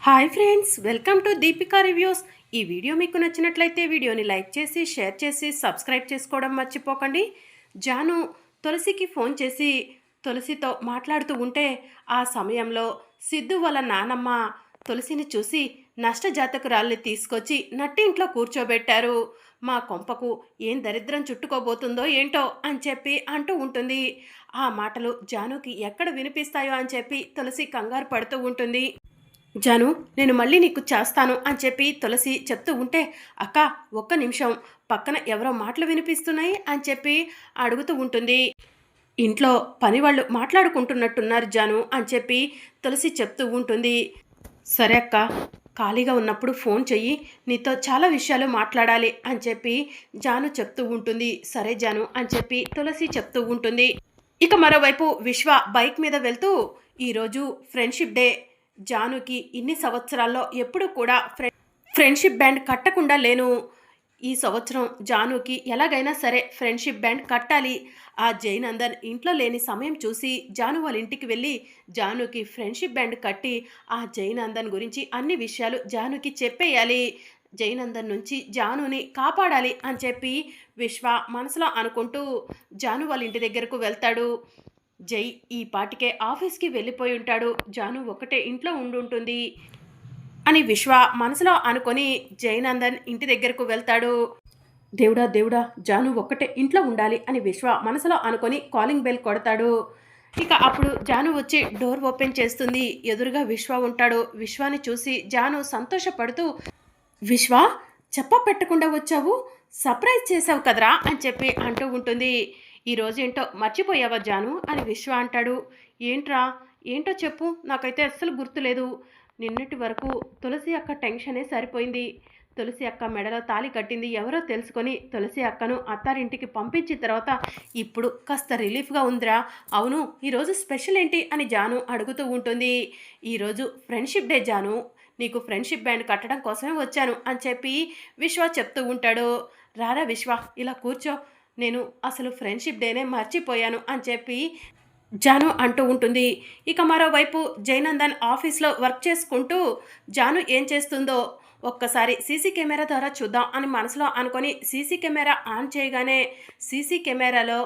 Hi friends, welcome to Deepika reviews. ఈ video మీకు నచ్చినట్లయితే వీడియోని లైక్ చేసి షేర్ చేసి సబ్స్క్రైబ్ చేసుకోవడం మర్చిపోకండి. జాను తులసికి ఫోన్ చేసి తులసితో మాట్లాడుతూ ఉంటే ఆ సమయంలో సిద్ధు వాళ్ళ నానమ్మ తులసిని చూసి నష్టజాతకురాల్ని తీసుకొచ్చి నట్టింట్లో కూర్చోబెట్టారు. మా కొంపకు ఏం దరిద్రం చుట్టుకోబోతుందో ఏంటో అని చెప్పి అంటూ ఉంటుంది. ఆ మాటలు జానుకి ఎక్కడ వినిపిస్తాయో అని చెప్పి తులసి కంగారు పడుతూ ఉంటుంది. జాను, నేను మళ్ళీ నీకు చేస్తాను అని చెప్పి తులసి చెప్తూ ఉంటే, అక్క ఒక్క నిమిషం, పక్కన ఎవరో మాటలు వినిపిస్తున్నాయి అని చెప్పి అడుగుతూ ఉంటుంది. ఇంట్లో పని వాళ్ళు మాట్లాడుకుంటున్నట్టున్నారు జాను అని చెప్పి తులసి చెప్తూ ఉంటుంది. సరే అక్క, ఖాళీగా ఉన్నప్పుడు ఫోన్ చెయ్యి, నీతో చాలా విషయాలు మాట్లాడాలి అని చెప్పి జాను చెప్తూ ఉంటుంది. సరే జాను అని చెప్పి తులసి చెప్తూ ఉంటుంది. ఇక మరోవైపు విశ్వ బైక్ మీద వెళ్తూ, ఈరోజు ఫ్రెండ్షిప్ డే. జానుకి ఇన్ని సంవత్సరాల్లో ఎప్పుడు కూడా ఫ్రెండ్షిప్ బ్యాండ్ కట్టకుండా లేను. ఈ సంవత్సరం జానుకి ఎలాగైనా సరే ఫ్రెండ్షిప్ బ్యాండ్ కట్టాలి. ఆ జయనందన్ ఇంట్లో లేని సమయం చూసి జాను వాళ్ళ ఇంటికి వెళ్ళి జానుకి ఫ్రెండ్షిప్ బ్యాండ్ కట్టి ఆ జయనందన్ గురించి అన్ని విషయాలు జానుకి చెప్పేయాలి. జయనందన్ నుంచి జానుని కాపాడాలి అని చెప్పి విశ్వ మనసులో అనుకుంటూ జాను వాళ్ళ ఇంటి దగ్గరకు వెళ్తాడు. జై ఈ పాటికే ఆఫీస్కి వెళ్ళిపోయి ఉంటాడు, జాను ఒకటే ఇంట్లో ఉండుంటుంది అని విశ్వ మనసులో అనుకొని జయనందన్ ఇంటి దగ్గరకు వెళ్తాడు. దేవుడా దేవుడా, జాను ఒక్కటే ఇంట్లో ఉండాలి అని విశ్వ మనసులో అనుకొని కాలింగ్ బెల్ కొడతాడు. ఇక అప్పుడు జాను వచ్చి డోర్ ఓపెన్ చేస్తుంది. ఎదురుగా విశ్వ ఉంటాడు. విశ్వాని చూసి జాను సంతోషపడుతూ, విశ్వ చెప్ప పెట్టకుండా వచ్చావు, సర్ప్రైజ్ చేసావు కదరా అని చెప్పి అంటూ ఉంటుంది. ఈరోజు ఏంటో మర్చిపోయావా జాను అని విశ్వ అంటాడు. ఏంట్రా, ఏంటో చెప్పు, నాకైతే అస్సలు గుర్తులేదు. నిన్నటి వరకు తులసి అక్క టెన్షనే సరిపోయింది. తులసి అక్క మెడలో తాళి కట్టింది ఎవరో తెలుసుకొని తులసి అక్కను అత్తారింటికి పంపించిన తర్వాత ఇప్పుడు కాస్త రిలీఫ్గా ఉందిరా. అవును, ఈరోజు స్పెషల్ ఏంటి అని జాను అడుగుతూ ఉంటుంది. ఈరోజు ఫ్రెండ్షిప్ డే జాను, నీకు ఫ్రెండ్షిప్ బ్యాండ్ కట్టడం కోసమే వచ్చాను అని చెప్పి విశ్వ చెప్తూ ఉంటాడు. రారా విశ్వ, ఇలా కూర్చో, నేను అసలు ఫ్రెండ్షిప్ డేనే మర్చిపోయాను అని చెప్పి జాను అంటూ ఉంటుంది. ఇక మరోవైపు జయనందన్ ఆఫీస్లో వర్క్ చేసుకుంటూ జాను ఏం చేస్తుందో ఒక్కసారి సీసీ కెమెరా ద్వారా చూద్దాం అని మనసులో అనుకొని సీసీ కెమెరా ఆన్ చేయగానే సీసీ కెమెరాలో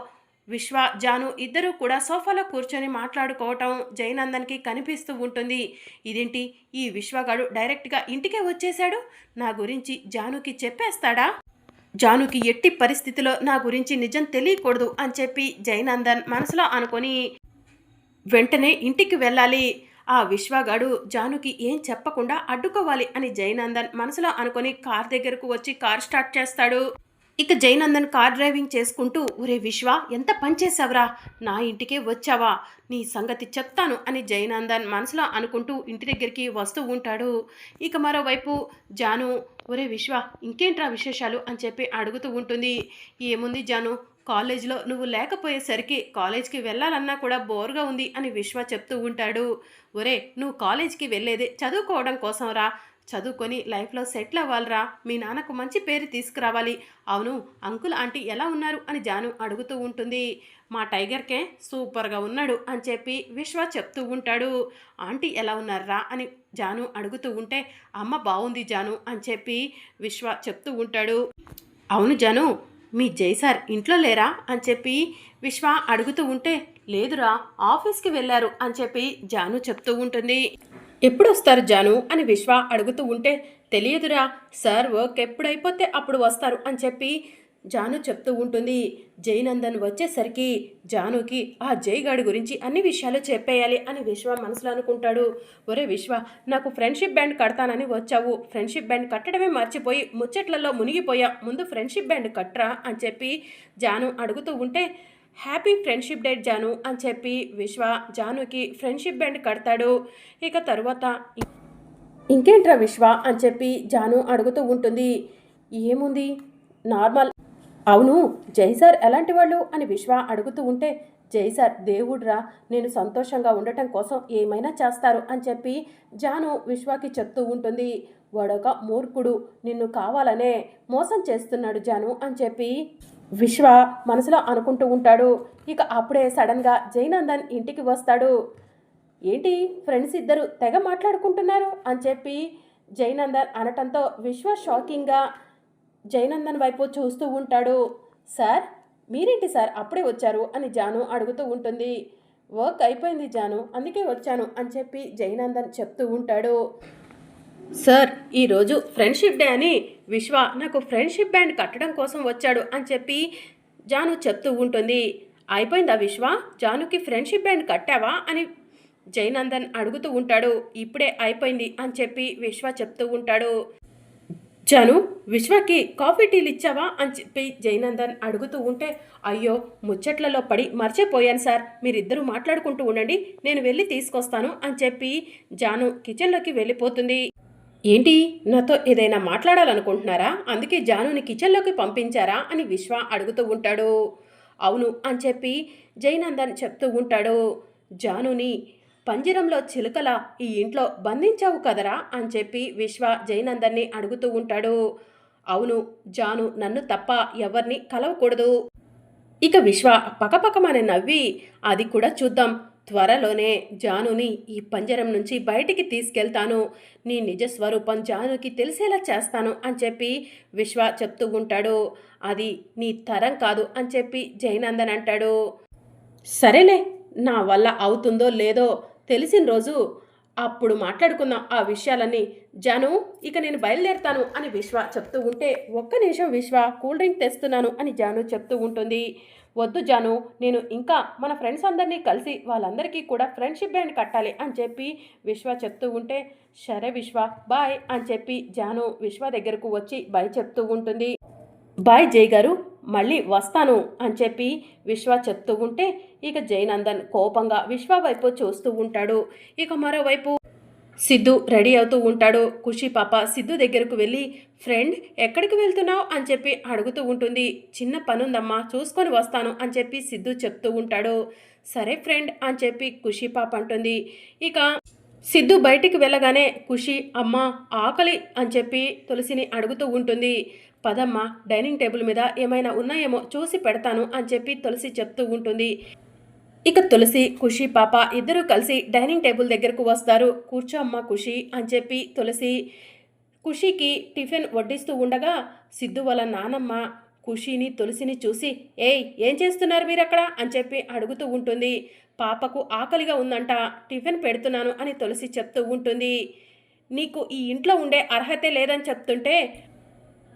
విశ్వ జాను ఇద్దరూ కూడా సోఫాలో కూర్చొని మాట్లాడుకోవటం జయనందన్కి కనిపిస్తూ ఉంటుంది. ఇదేంటి, ఈ విశ్వగాడు డైరెక్ట్గా ఇంటికే వచ్చేశాడు, నా గురించి జానుకి చెప్పేస్తాడా? జానుకి ఎట్టి పరిస్థితిలో నా గురించి నిజం తెలియకూడదు అని చెప్పి జయనందన్ మనసులో అనుకొని వెంటనే ఇంటికి వెళ్ళాలి. ఆ విశ్వగాడు జానుకి ఏం చెప్పకుండా అడ్డుకోవాలి అని జయనందన్ మనసులో అనుకొని కార్ దగ్గరకు వచ్చి కార్ స్టార్ట్ చేస్తాడు. ఇక జయనందన్ కార్ డ్రైవింగ్ చేసుకుంటూ, ఒరే విశ్వ ఎంత పనిచేసావురా, నా ఇంటికే వచ్చావా, నీ సంగతి చెప్తాను అని జయనందన్ మనసులో అనుకుంటూ ఇంటి దగ్గరికి వస్తూ ఉంటాడు. ఇక మరోవైపు జాను, ఒరే విశ్వ ఇంకేంట్రా విశేషాలు అని చెప్పి అడుగుతూ ఉంటుంది. ఏముంది జాను, కాలేజీలో నువ్వు లేకపోయేసరికి కాలేజ్కి వెళ్ళాలన్నా కూడా బోర్గా ఉంది అని విశ్వ చెప్తూ ఉంటాడు. ఒరే, నువ్వు కాలేజ్కి వెళ్ళేదే చదువుకోవడం కోసం రా, చదువుకొని లైఫ్లో సెటిల్ అవ్వాలరా, మీ నాన్నకు మంచి పేరు తీసుకురావాలి. అవును, అంకుల్ ఆంటీ ఎలా ఉన్నారు అని జాను అడుగుతూ ఉంటుంది. మా టైగర్కే సూపర్గా ఉన్నాడు అని చెప్పి విశ్వ చెప్తూ ఉంటాడు. ఆంటీ ఎలా ఉన్నారా అని జాను అడుగుతూ ఉంటే, అమ్మ బాగుంది జాను అని చెప్పి విశ్వ చెప్తూ ఉంటాడు. అవును జాను, మీ జై సార్ ఇంట్లో లేరా అని చెప్పి విశ్వ అడుగుతూ ఉంటే, లేదురా ఆఫీస్కి వెళ్ళారు అని చెప్పి జాను చెప్తూ ఉంటుంది. ఎప్పుడు వస్తారు జాను అని విశ్వ అడుగుతూ ఉంటే, తెలియదురా సార్, వర్క్ ఎప్పుడైపోతే అప్పుడు వస్తారు అని చెప్పి జాను చెప్తూ ఉంటుంది. జయనందన్ వచ్చేసరికి జానుకి ఆ జైగాడి గురించి అన్ని విషయాలు చెప్పేయాలి అని విశ్వ మనసులో అనుకుంటాడు. ఒరే విశ్వ, నాకు ఫ్రెండ్షిప్ బ్యాండ్ కడతానని వచ్చావు, ఫ్రెండ్షిప్ బ్యాండ్ కట్టడమే మర్చిపోయి ముచ్చట్లలో మునిగిపోయా, ముందు ఫ్రెండ్షిప్ బ్యాండ్ కట్టరా అని చెప్పి జాను అడుగుతూ ఉంటే, హ్యాపీ ఫ్రెండ్షిప్ డే జాను అని చెప్పి విశ్వ జానుకి ఫ్రెండ్షిప్ బ్యాండ్ కడతాడు. ఇక తరువాత ఇంకేంట్రా విశ్వ అని చెప్పి జాను అడుగుతూ ఉంటుంది. ఏముంది, నార్మల్. అవును, జై సార్ ఎలాంటి వాళ్ళు అని విశ్వ అడుగుతూ ఉంటే, జై సార్ దేవుడ్రా, నేను సంతోషంగా ఉండటం కోసం ఏమైనా చేస్తారు అని చెప్పి జాను విశ్వకి చెప్తూ ఉంటుంది. వాడొక మూర్ఖుడు, నిన్ను కావాలనే మోసం చేస్తున్నాడు జాను అని చెప్పి విశ్వ మనసులో అనుకుంటూ ఉంటాడు. ఇక అప్పుడే సడన్గా జయనందన్ ఇంటికి వస్తాడు. ఏంటి ఫ్రెండ్స్ ఇద్దరు తెగ మాట్లాడుకుంటున్నారు అని చెప్పి జయనందన్ అనటంతో విశ్వ షాకింగ్గా జయనందన్ వైపు చూస్తూ ఉంటాడు. సార్ మీరేంటి సార్ అప్పుడే వచ్చారు అని జాను అడుగుతూ ఉంటుంది. వర్క్ అయిపోయింది జాను, అందుకే వచ్చాను అని చెప్పి జయనందన్ చెప్తూ ఉంటాడు. సార్ ఈరోజు ఫ్రెండ్షిప్ డే అని విశ్వ నాకు ఫ్రెండ్షిప్ బ్యాండ్ కట్టడం కోసం వచ్చాడు అని చెప్పి జాను చెప్తూ ఉంటుంది. అయిపోయిందా విశ్వ, జానుకి ఫ్రెండ్షిప్ బ్యాండ్ కట్టావా అని జయనందన్ అడుగుతూ ఉంటాడు. ఇప్పుడే అయిపోయింది అని చెప్పి విశ్వ చెప్తూ ఉంటాడు. జాను విశ్వకి కాఫీ టీలు ఇచ్చావా అని చెప్పి జయనందన్ అడుగుతూ ఉంటే, అయ్యో ముచ్చట్లలో పడి మర్చిపోయాను సార్, మీరిద్దరూ మాట్లాడుకుంటూ ఉండండి, నేను వెళ్ళి తీసుకొస్తాను అని చెప్పి జాను కిచెన్లోకి వెళ్ళిపోతుంది. ఏంటి నాతో ఏదైనా మాట్లాడాలనుకుంటున్నారా, అందుకే జానుని కిచెన్లోకి పంపించారా అని విశ్వ అడుగుతూ ఉంటాడు. అవును అని చెప్పి జయనందన్ చెప్తూ ఉంటాడు. జానుని పంజరంలో చిలుకల ఈ ఇంట్లో బంధించావు కదరా అని చెప్పి విశ్వ జయనందన్ని అడుగుతూ ఉంటాడు. అవును, జాను నన్ను తప్ప ఎవరిని కలవకూడదు. ఇక విశ్వ పకపకమని నవ్వి, అది కూడా చూద్దాం, త్వరలోనే జానుని ఈ పంజరం నుంచి బయటికి తీసుకెళ్తాను, నీ నిజ స్వరూపం జానుకి తెలిసేలా చేస్తాను అని చెప్పి విశ్వ చెప్తూ ఉంటాడు. అది నీ తరం కాదు అని చెప్పి జయనందన్ అంటాడు. సరేలే, నా వల్ల అవుతుందో లేదో తెలిసిన రోజు అప్పుడు మాట్లాడుకుందాం ఆ విషయాలన్నీ. జాను ఇక నేను బయలుదేరుతాను అని విశ్వ చెప్తూ ఉంటే, ఒక్క నిమిషం విశ్వ, కూల్ డ్రింక్ తెస్తున్నాను అని జాను చెప్తూ ఉంటుంది. వద్దు జాను, నేను ఇంకా మన ఫ్రెండ్స్ అందరినీ కలిసి వాళ్ళందరికీ కూడా ఫ్రెండ్షిప్ బ్యాండ్ కట్టాలి అని చెప్పి విశ్వ చెప్తూ ఉంటే, సరే విశ్వ బాయ్ అని చెప్పి జాను విశ్వ దగ్గరకు వచ్చి బాయ్ చెప్తూ ఉంటుంది. బాయ్ జై గారు, మళ్ళీ వస్తాను అని చెప్పి విశ్వ చెప్తూ ఉంటే, ఇక జయనందన్ కోపంగా విశ్వ వైపు చూస్తూ ఉంటాడు. ఇక మరోవైపు సిద్ధు రెడీ అవుతూ ఉంటాడు. ఖుషి పాప సిద్ధు దగ్గరకు వెళ్ళి, ఫ్రెండ్ ఎక్కడికి వెళ్తున్నావు అని చెప్పి అడుగుతూ ఉంటుంది. చిన్న పనుందమ్మా, చూసుకొని వస్తాను అని చెప్పి సిద్ధు చెప్తూ ఉంటాడు. సరే ఫ్రెండ్ అని చెప్పి ఖుషి పాప అంటుంది. ఇక సిద్ధు బయటికి వెళ్ళగానే ఖుషి అమ్మ ఆకలి అని చెప్పి తులసిని అడుగుతూ ఉంటుంది. పదమ్మ, డైనింగ్ టేబుల్ మీద ఏమైనా ఉన్నాయేమో చూసి పెడతాను అని చెప్పి తులసి చెప్తూ ఉంటుంది. ఇక తులసి ఖుషి పాప ఇద్దరూ కలిసి డైనింగ్ టేబుల్ దగ్గరకు వస్తారు. కూర్చో అమ్మ ఖుషి అని చెప్పి తులసి ఖుషికి టిఫిన్ వడ్డిస్తూ ఉండగా సిద్ధు వాళ్ళ నానమ్మ ఖుషిని తులసిని చూసి, ఏయ్ ఏం చేస్తున్నారు మీరు అక్కడ అని చెప్పి అడుగుతూ ఉంటుంది. పాపకు ఆకలిగా ఉందంట, టిఫిన్ పెడుతున్నాను అని తులసి చెప్తూ ఉంటుంది. నీకు ఈ ఇంట్లో ఉండే అర్హతే లేదని చెప్తుంటే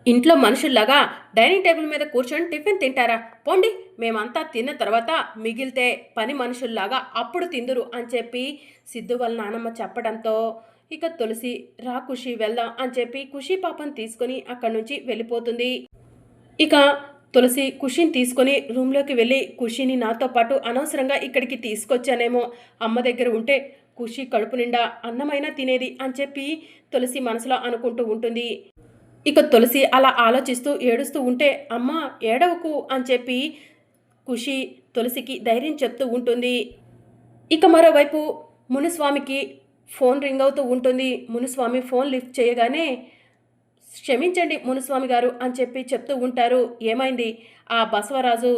ఇంట్లో మనుషుల్లాగా డైనింగ్ టేబుల్ మీద కూర్చొని టిఫిన్ తింటారా, పోండి, మేమంతా తిన్న తర్వాత మిగిలితే పని మనుషుల్లాగా అప్పుడు తిందురు అని చెప్పి సిద్ధు వాళ్ళ నానమ్మ చెప్పడంతో ఇక తులసి రా ఖుషి వెళ్దాం అని చెప్పి ఖుషి పాపను తీసుకొని అక్కడి నుంచి వెళ్ళిపోతుంది. ఇక తులసి ఖుషిని తీసుకొని రూమ్లోకి వెళ్ళి, ఖుషిని నాతో పాటు అనవసరంగా ఇక్కడికి తీసుకొచ్చానేమో, అమ్మ దగ్గర ఉంటే ఖుషి కడుపు నిండా అన్నమైనా తినేది అని చెప్పి తులసి మనసులో అనుకుంటూ ఉంటుంది. ఇక తులసి అలా ఆలోచిస్తూ ఏడుస్తూ ఉంటే, అమ్మ ఏడవకు అని చెప్పి ఖుషి తులసికి ధైర్యం చెప్తూ ఉంటుంది. ఇక మరోవైపు మునుస్వామికి ఫోన్ రింగ్ అవుతూ ఉంటుంది. మునుస్వామి ఫోన్ లిఫ్ట్ చేయగానే, క్షమించండి మునుస్వామి గారు అని చెప్పి చెప్తూ ఉంటారు. ఏమైంది, ఆ బసవరాజు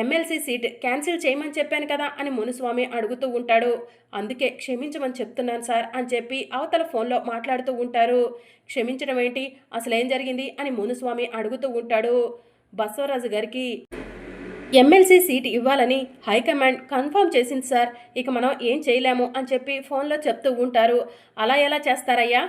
ఎమ్మెల్సీ సీట్ క్యాన్సిల్ చేయమని చెప్పాను కదా అని మునుస్వామి అడుగుతూ ఉంటాడు. అందుకే క్షమించమని చెప్తున్నాను సార్ అని చెప్పి అవతల ఫోన్లో మాట్లాడుతూ ఉంటారు. క్షమించడం ఏంటి, అసలు ఏం జరిగింది అని మునుస్వామి అడుగుతూ ఉంటాడు. బసవరాజు గారికి ఎమ్మెల్సీ సీట్ ఇవ్వాలని హైకమాండ్ కన్ఫర్మ్ చేసింది సార్, ఇక మనం ఏం చేయలేము అని చెప్పి ఫోన్లో చెప్తూ ఉంటారు. అలా ఎలా చేస్తారయ్యా,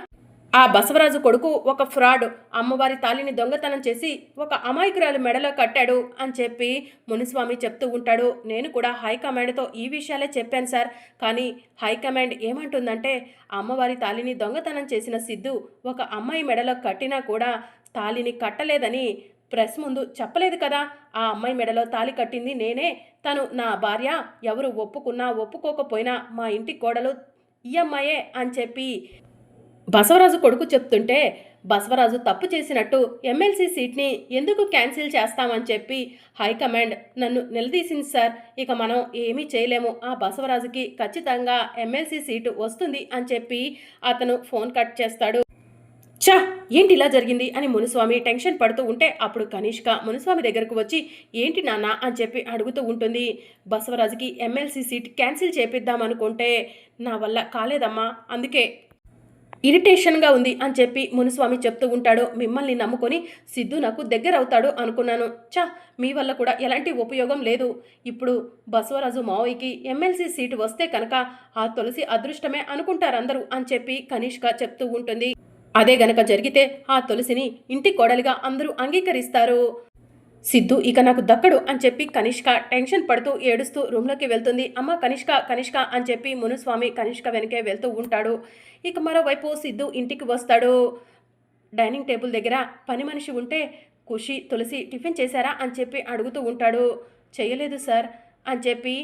ఆ బసవరాజు కొడుకు ఒక ఫ్రాడ్, అమ్మవారి తాలిని దొంగతనం చేసి ఒక అమాయకురాలు మెడలో కట్టాడు అని చెప్పి మునిస్వామి చెప్తూ ఉంటాడు. నేను కూడా హైకమాండ్తో ఈ విషయాలే చెప్పాను సార్, కానీ హైకమాండ్ ఏమంటుందంటే అమ్మవారి తాలిని దొంగతనం చేసిన సిద్ధు ఒక అమ్మాయి మెడలో కట్టినా కూడా తాలిని కట్టలేదని ప్రెస్ ముందు చెప్పలేదు కదా, ఆ అమ్మాయి మెడలో తాలి కట్టింది నేనే, తను నా భార్య, ఎవరు ఒప్పుకున్నా ఒప్పుకోకపోయినా మా ఇంటి కోడలు ఈ అమ్మాయే అని చెప్పి బసవరాజు కొడుకు చెప్తుంటే, బసవరాజు తప్పు చేసినట్టు ఎమ్మెల్సీ సీట్ని ఎందుకు క్యాన్సిల్ చేస్తామని చెప్పి హైకమాండ్ నన్ను నిలదీసింది సార్, ఇక మనం ఏమీ చేయలేము, ఆ బసవరాజుకి ఖచ్చితంగా ఎమ్మెల్సీ సీటు వస్తుంది అని చెప్పి అతను ఫోన్ కట్ చేస్తాడు. ఛ ఏంటి ఇలా జరిగింది అని మునుస్వామి టెన్షన్ పడుతూ ఉంటే అప్పుడు కనిష్క మునుస్వామి దగ్గరకు వచ్చి ఏంటి నాన్న అని చెప్పి అడుగుతూ ఉంటుంది. బసవరాజుకి ఎమ్మెల్సీ సీట్ క్యాన్సిల్ చేపిద్దామనుకుంటే నా వల్ల కాలేదమ్మా, అందుకే ఇరిటేషన్గా ఉంది అని చెప్పి మునుస్వామి చెప్తూ ఉంటాడు. మిమ్మల్ని నమ్ముకొని సిద్ధు నాకు దగ్గర అవుతాడు అనుకున్నాను. మీ వల్ల కూడా ఎలాంటి ఉపయోగం లేదు. ఇప్పుడు బసవరాజు మావయ్యకి ఎమ్మెల్సీ సీటు వస్తే కనుక ఆ తులసి అదృష్టమే అనుకుంటారందరూ అని చెప్పి కనిష్క చెప్తూ ఉంటుంది. అదే గనక జరిగితే ఆ తులసిని ఇంటి కోడలిగా అందరూ అంగీకరిస్తారు. సిద్ధు ఇక నాకు దక్కడు అని చెప్పి కనిష్క టెన్షన్ పడుతూ ఏడుస్తూ రూమ్లోకి వెళ్తుంది. అమ్మ కనిష్క కనిష్క అని చెప్పి మునుస్వామి కనిష్క వెనకే వెళ్తూ ఉంటాడు. ఇక మరోవైపు సిద్ధు ఇంటికి వస్తాడు. డైనింగ్ టేబుల్ దగ్గర పని మనిషి ఉంటే ఖుషి తులసి టిఫిన్ చేశారా అని చెప్పి అడుగుతూ ఉంటాడు. చేయలేదు సార్ అని చెప్పి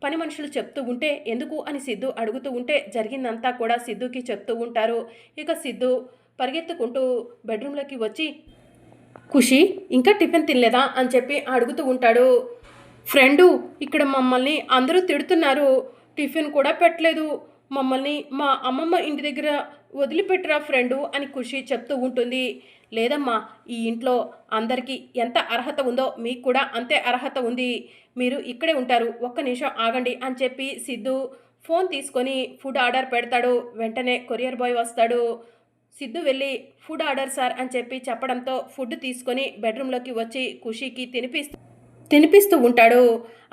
పని మనుషులు చెప్తూ ఉంటే ఎందుకు అని సిద్ధు అడుగుతూ ఉంటే జరిగిందంతా కూడా సిద్ధుకి చెప్తూ ఉంటారు. ఇక సిద్ధు పరిగెత్తుకుంటూ బెడ్రూమ్లోకి వచ్చి ఖుషి ఇంకా టిఫిన్ తినలేదా అని చెప్పి అడుగుతూ ఉంటాడు. ఫ్రెండు ఇక్కడ మమ్మల్ని అందరూ తిడుతున్నారు, టిఫిన్ కూడా పెట్టలేదు, మమ్మల్ని మా అమ్మమ్మ ఇంటి దగ్గర వదిలిపెట్టరా ఫ్రెండు అని ఖుషి చెప్తూ ఉంటుంది. లేదమ్మా, ఈ ఇంట్లో అందరికీ ఎంత అర్హత ఉందో మీకు కూడా అంతే అర్హత ఉంది, మీరు ఇక్కడే ఉంటారు, ఒక్క నిమిషం ఆగండి అని చెప్పి సిద్ధు ఫోన్ తీసుకొని ఫుడ్ ఆర్డర్ పెడతాడు. వెంటనే కొరియర్ బాయ్ వస్తాడు. సిద్ధు వెళ్ళి ఫుడ్ ఆర్డర్ సార్ అని చెప్పి చెప్పడంతో ఫుడ్ తీసుకొని బెడ్రూమ్లోకి వచ్చి ఖుషీకి తినిపిస్తూ ఉంటాడు.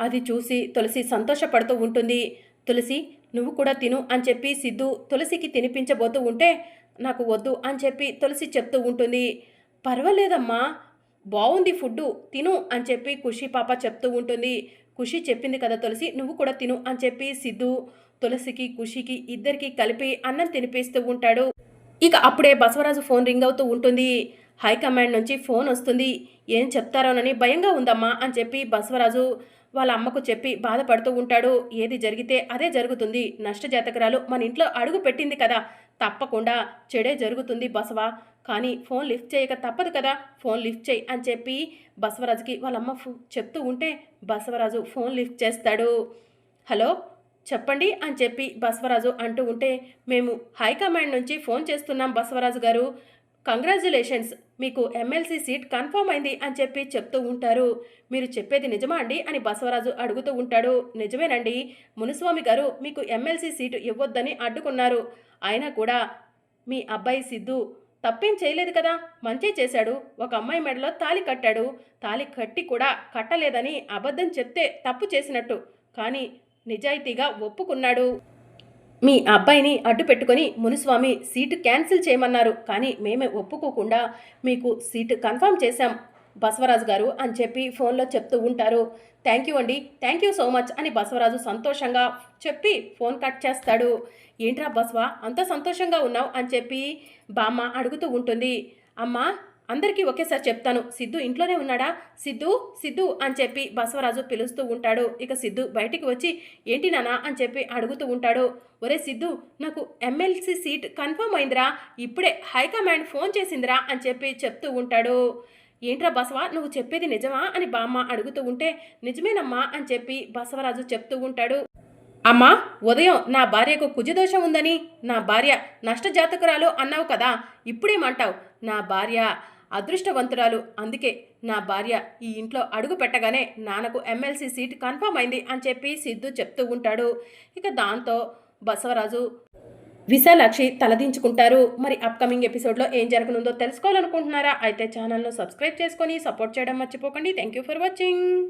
అది చూసి తులసి సంతోషపడుతూ ఉంటుంది. తులసి నువ్వు కూడా తిను అని చెప్పి సిద్ధు తులసికి తినిపించబోతూ ఉంటే నాకు వద్దు అని చెప్పి తులసి చెప్తూ ఉంటుంది. పర్వాలేదమ్మా, బాగుంది ఫుడ్డు, తిను అని చెప్పి ఖుషి పాప చెప్తూ ఉంటుంది. ఖుషి చెప్పింది కదా తులసి, నువ్వు కూడా తిను అని చెప్పి సిద్ధు తులసికి ఖుషికి ఇద్దరికి కలిపి అన్నం తినిపిస్తూ ఉంటాడు. ఇక అప్పుడే బసవరాజు ఫోన్ రింగ్ అవుతూ ఉంటుంది. హైకమాండ్ నుంచి ఫోన్ వస్తుంది. ఏం చెప్తారోనని భయంగా ఉందమ్మా అని చెప్పి బసవరాజు వాళ్ళ అమ్మకు చెప్పి బాధపడుతూ ఉంటాడు. ఏది జరిగితే అదే జరుగుతుంది, నష్టజాతకురాలు మన ఇంట్లో అడుగు పెట్టింది కదా, తప్పకుండా చెడే జరుగుతుంది బసవ, కానీ ఫోన్ లిఫ్ట్ చేయక తప్పదు కదా, ఫోన్ లిఫ్ట్ చేయి అని చెప్పి బసవరాజుకి వాళ్ళమ్మ చెప్తూ ఉంటే బసవరాజు ఫోన్ లిఫ్ట్ చేస్తాడు. హలో చెప్పండి అని చెప్పి బసవరాజు అంటూ ఉంటే మేము హైకమాండ్ నుంచి ఫోన్ చేస్తున్నాం బసవరాజు గారు, కంగ్రాచ్యులేషన్స్, మీకు ఎమ్మెల్సీ సీట్ కన్ఫర్మ్ అయింది అని చెప్పి చెప్తూ ఉంటారు. మీరు చెప్పేది నిజమా అండి అని బసవరాజు అడుగుతూ ఉంటాడు. నిజమేనండి, మునుస్వామి గారు మీకు ఎమ్మెల్సీ సీటు ఇవ్వొద్దని అడ్డుకున్నారు, అయినా కూడా మీ అబ్బాయి సిద్ధు తప్పేం చేయలేదు కదా, మంచి చేశాడు, ఒక అమ్మాయి మెడలో తాళి కట్టాడు, తాళి కట్టి కూడా కట్టలేదని అబద్ధం చెప్తే తప్పు చేసినట్టు, కానీ నిజాయితీగా ఒప్పుకున్నాడు. మీ అబ్బాయిని అడ్డు పెట్టుకొని మునుస్వామి సీటు క్యాన్సిల్ చేయమన్నారు, కానీ మేమే ఒప్పుకోకుండా మీకు సీటు కన్ఫర్మ్ చేశాం బసవరాజు గారు అని చెప్పి ఫోన్లో చెప్తూ ఉంటారు. థ్యాంక్ యూ అండి, థ్యాంక్ యూ సో మచ్ అని బసవరాజు సంతోషంగా చెప్పి ఫోన్ కట్ చేస్తాడు. ఏంట్రా బసవ అంత సంతోషంగా ఉన్నావు అని చెప్పి బామ్మ అడుగుతూ ఉంటుంది. అమ్మా అందరికీ ఒకేసారి చెప్తాను, సిద్ధు ఇంట్లోనే ఉన్నాడా, సిద్ధు సిద్ధు అని చెప్పి బసవరాజు పిలుస్తూ ఉంటాడు. ఇక సిద్ధు బయటికి వచ్చి ఏంటి నానా అని చెప్పి అడుగుతూ ఉంటాడు. ఒరే సిద్ధు, నాకు ఎమ్మెల్సీ సీట్ కన్ఫర్మ్ అయిందిరా, ఇప్పుడే హైకమాండ్ ఫోన్ చేసిందిరా అని చెప్పి చెప్తూ ఉంటాడు. ఏంట్రా బసవ నువ్వు చెప్పేది నిజమా అని బామ్మ అడుగుతూ ఉంటే నిజమేనమ్మా అని చెప్పి బసవరాజు చెప్తూ ఉంటాడు. అమ్మా ఉదయం నా భార్యకు కుజదోషం ఉందని, నా భార్య నష్టజాతకురాలు అన్నావు కదా, ఇప్పుడేమంటావు, నా భార్య అదృష్టవంతురాలు, అందుకే నా భార్య ఈ ఇంట్లో అడుగు పెట్టగానే నాన్నకు ఎమ్మెల్సీ సీట్ కన్ఫర్మ్ అయింది అని చెప్పి సిద్ధు చెప్తూ ఉంటాడు. ఇక దాంతో బసవరాజు విశాలాక్షి తలదించుకుంటారు. మరి అప్కమింగ్ ఎపిసోడ్లో ఏం జరగనుందో తెలుసుకోవాలనుకుంటున్నారా? అయితే ఛానల్ను సబ్స్క్రైబ్ చేసుకొని సపోర్ట్ చేయడం మర్చిపోకండి. Thank you for watching.